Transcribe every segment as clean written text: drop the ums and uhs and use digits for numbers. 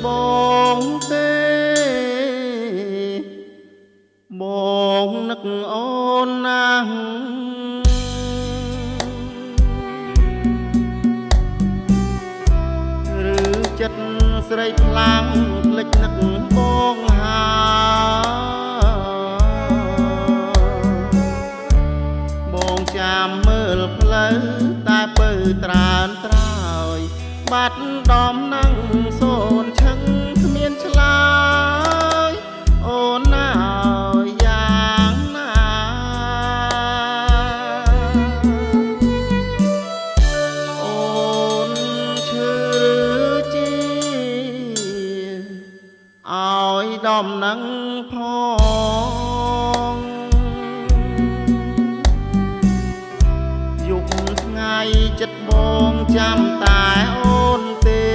បងទេបងនឹកអូនណាស់ឬចិត្តស្រីខ្លាំងភ្លេចនឹកបងបងចាំមើលផ្លូវតែពើត្រើនត្រើយបាត់ដំនឹងសូនឈឹងគ្មានឆ្លើយអូនណាយ៉ាងណាអូនឈឺជាឲ្យដំនឹងផងយុគថ្ងៃចិត្តបងចាំតែអូនទេ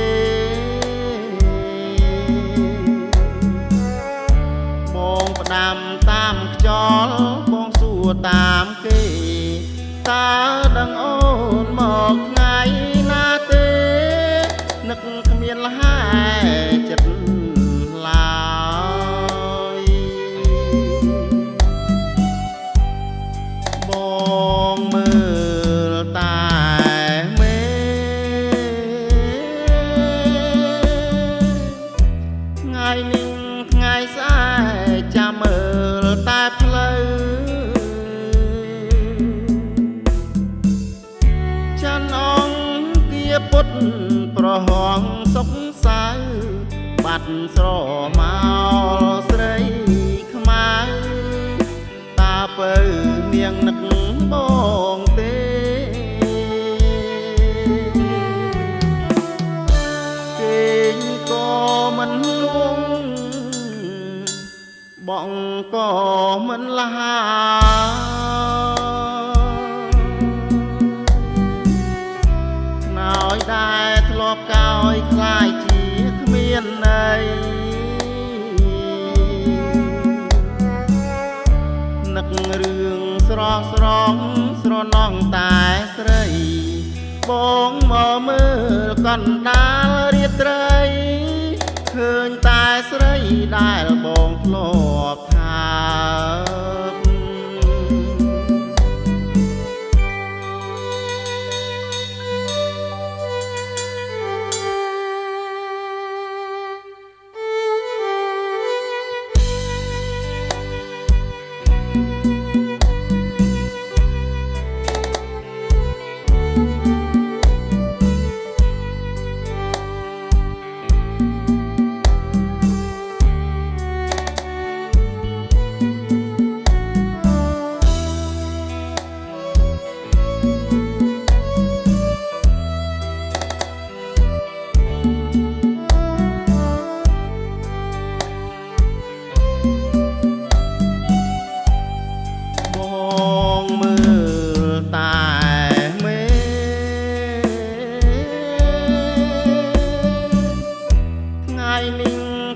បងផ្ដាំតាមខ្យល់បងសួរតាមគេតើដឹងអូនមកថ្ងៃណាទេនឹកគ្មានលហែចិត្តឡើយបងមើលតែថ្ងៃនេះថ្ងៃស្អែកចាំមើលតែផ្លូវច័ន្ទអង្គាពុតប្រហងសុកសៅបាត់ស្រមកស្រីខ្មៅតើពៅនាងនឹកបងទេគេងក៏មិនលួងបងក៏មិនលហាខ្នើយដែលធ្លាប់កោយខ្លាយជាគ្មានន័យនឹករឿងស្រស់ស្រងស្រណងតែស្រីបងមកមើលកណ្ដាលរាត្រីឃើញតែស្រីដែលបងធ្លាប់ថា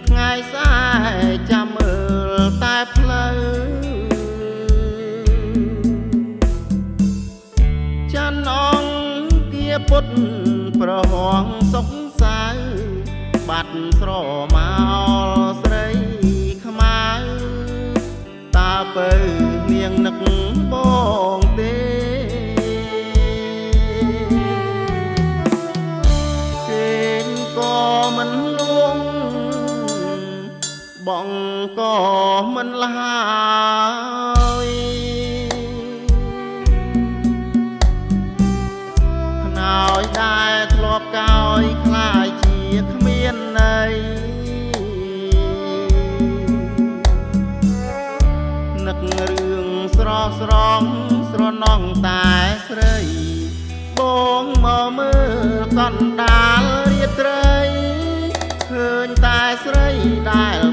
ថ្ងៃស្អែកចាំមើលតែផ្លូវច័ន្ទអង្គាពុតប្រហងសុកសៅបាត់ស្រមកស្រីខ្មៅតើពៅនាងនឹកបងទេគេក៏មិនលួងបងក៏មិនលហើយខ្នើយដែលធ្លាប់កោយខ្លាយជាគ្មានន័យនឹករឿងស្រស់ស្រងស្រណងតែស្រីបងមកមើលកណ្ដាលរាត្រីឃើញតែស្រីដែល